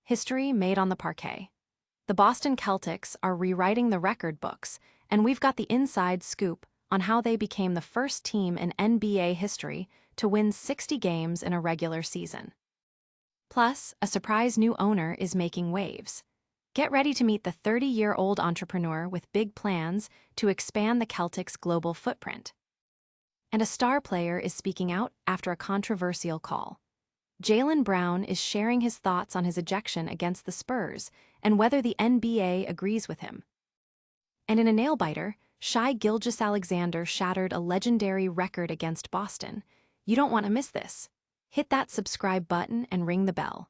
History made on the parquet. The Boston Celtics are rewriting the record books, and we've got the inside scoop on how they became the first team in NBA history to win 60 games in a regular season. Plus, a surprise new owner is making waves. Get ready to meet the 30-year-old entrepreneur with big plans to expand the Celtics' global footprint. And a star player is speaking out after a controversial call. Jaylen Brown is sharing his thoughts on his ejection against the Spurs and whether the NBA agrees with him. And in a nail-biter, Gilgeous-Alexander shattered a legendary record against Boston. You don't want to miss this. Hit that subscribe button and ring the bell.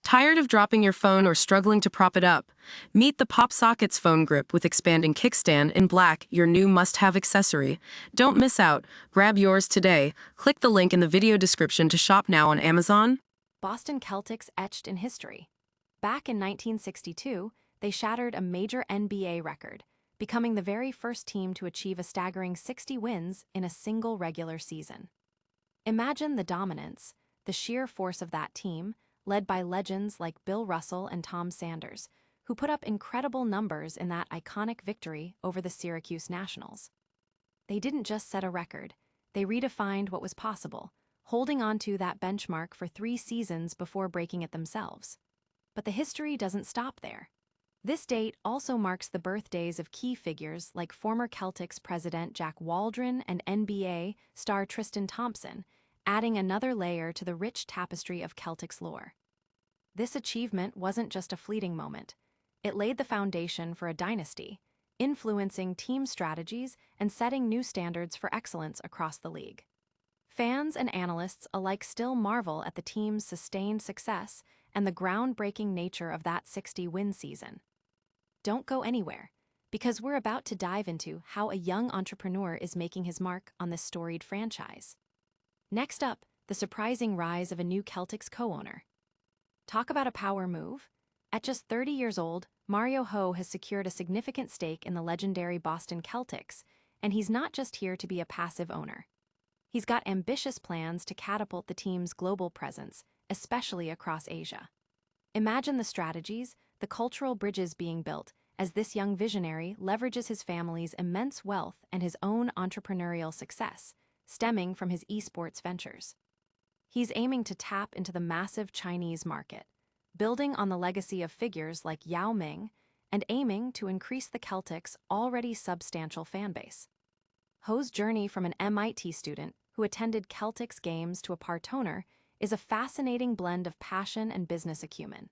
Tired of dropping your phone or struggling to prop it up? Meet the Pop Sockets phone grip with expanding kickstand in black, your new must-have accessory. Don't miss out. Grab yours today. Click the link in the video description to shop now on Amazon. Boston Celtics etched in history. Back in 1962, they shattered a major NBA record, becoming the very first team to achieve a staggering 60 wins in a single regular season. Imagine the dominance, the sheer force of that team, led by legends like Bill Russell and Tom Sanders, who put up incredible numbers in that iconic victory over the Syracuse Nationals. They didn't just set a record, they redefined what was possible, holding on to that benchmark for 3 seasons before breaking it themselves. But the history doesn't stop there. This date also marks the birthdays of key figures like former Celtics president Jack Waldron and NBA star Tristan Thompson, adding another layer to the rich tapestry of Celtics lore. This achievement wasn't just a fleeting moment. It laid the foundation for a dynasty, influencing team strategies and setting new standards for excellence across the league. Fans and analysts alike still marvel at the team's sustained success and the groundbreaking nature of that 60-win season. Don't go anywhere, because we're about to dive into how a young entrepreneur is making his mark on this storied franchise. Next up, the surprising rise of a new Celtics co-owner. Talk about a power move. At just 30 years old, Mario Ho has secured a significant stake in the legendary Boston Celtics, and he's not just here to be a passive owner. He's got ambitious plans to catapult the team's global presence, especially across Asia. Imagine the strategies, the cultural bridges being built as this young visionary leverages his family's immense wealth and his own entrepreneurial success, stemming from his esports ventures. He's aiming to tap into the massive Chinese market, building on the legacy of figures like Yao Ming and aiming to increase the Celtics' already substantial fanbase. Ho's journey from an MIT student who attended Celtics games to a part owner is a fascinating blend of passion and business acumen.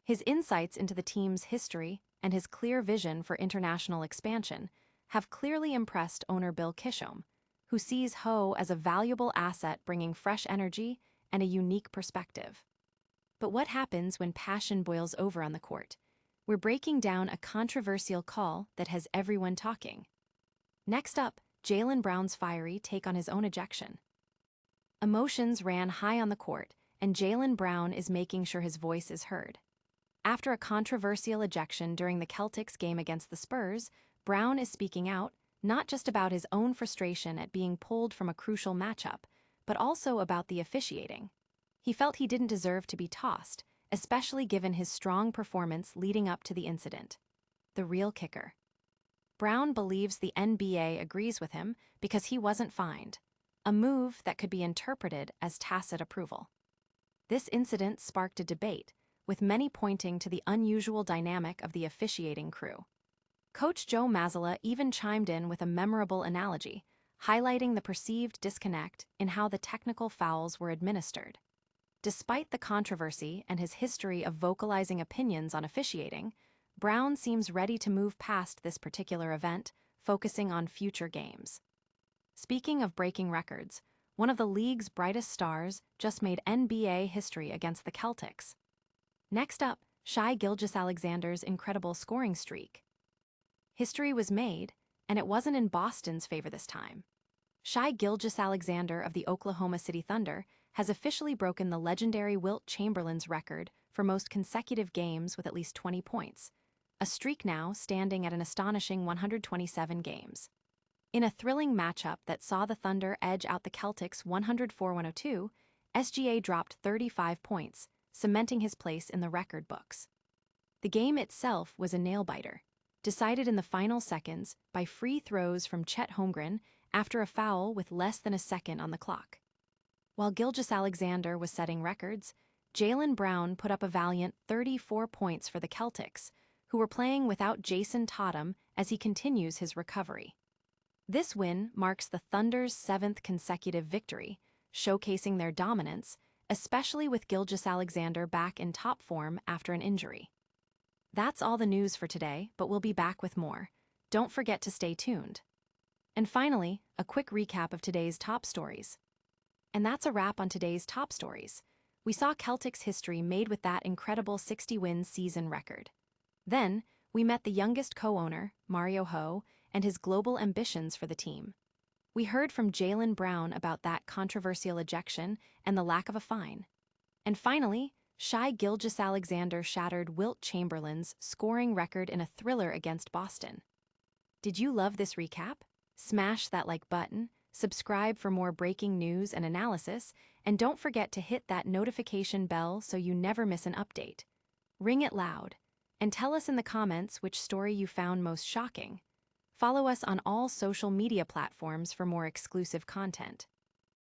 His insights into the team's history and his clear vision for international expansion have clearly impressed owner Bill Kishom, who sees Ho as a valuable asset bringing fresh energy and a unique perspective. But what happens when passion boils over on the court? We're breaking down a controversial call that has everyone talking. Next up, Jaylen Brown's fiery take on his own ejection. Emotions ran high on the court, and Jaylen Brown is making sure his voice is heard. After a controversial ejection during the Celtics game against the Spurs, Brown is speaking out, not just about his own frustration at being pulled from a crucial matchup, but also about the officiating. He felt he didn't deserve to be tossed, especially given his strong performance leading up to the incident. The real kicker. Brown believes the NBA agrees with him because he wasn't fined, a move that could be interpreted as tacit approval. This incident sparked a debate, with many pointing to the unusual dynamic of the officiating crew. Coach Joe Mazzulla even chimed in with a memorable analogy, highlighting the perceived disconnect in how the technical fouls were administered. Despite the controversy and his history of vocalizing opinions on officiating, Brown seems ready to move past this particular event, focusing on future games. Speaking of breaking records, one of the league's brightest stars just made NBA history against the Celtics. Next up, Gilgeous-Alexander's incredible scoring streak. History was made, and it wasn't in Boston's favor this time. Gilgeous-Alexander of the Oklahoma City Thunder has officially broken the legendary Wilt Chamberlain's record for most consecutive games with at least 20 points, a streak now standing at an astonishing 127 games. In a thrilling matchup that saw the Thunder edge out the Celtics 104-102, SGA dropped 35 points, cementing his place in the record books. The game itself was a nail-biter, decided in the final seconds by free throws from Chet Holmgren after a foul with less than a second on the clock. While Gilgeous-Alexander was setting records, Jaylen Brown put up a valiant 34 points for the Celtics, who were playing without Jason Tatum as he continues his recovery. This win marks the Thunder's 7th consecutive victory, showcasing their dominance, especially with Gilgeous-Alexander back in top form after an injury. That's all the news for today, but we'll be back with more. Don't forget to stay tuned. And finally, a quick recap of today's top stories. And that's a wrap on today's top stories. We saw Celtics history made with that incredible 60-win season record. Then, we met the youngest co-owner, Mario Ho, and his global ambitions for the team. We heard from Jaylen Brown about that controversial ejection and the lack of a fine. And finally, shy Gilgeous-Alexander shattered Wilt Chamberlain's scoring record in a thriller against Boston. Did you love this recap? Smash that like button, subscribe for more breaking news and analysis, and don't forget to hit that notification bell so you never miss an update. Ring it loud, and tell us in the comments which story you found most shocking. Follow us on all social media platforms for more exclusive content.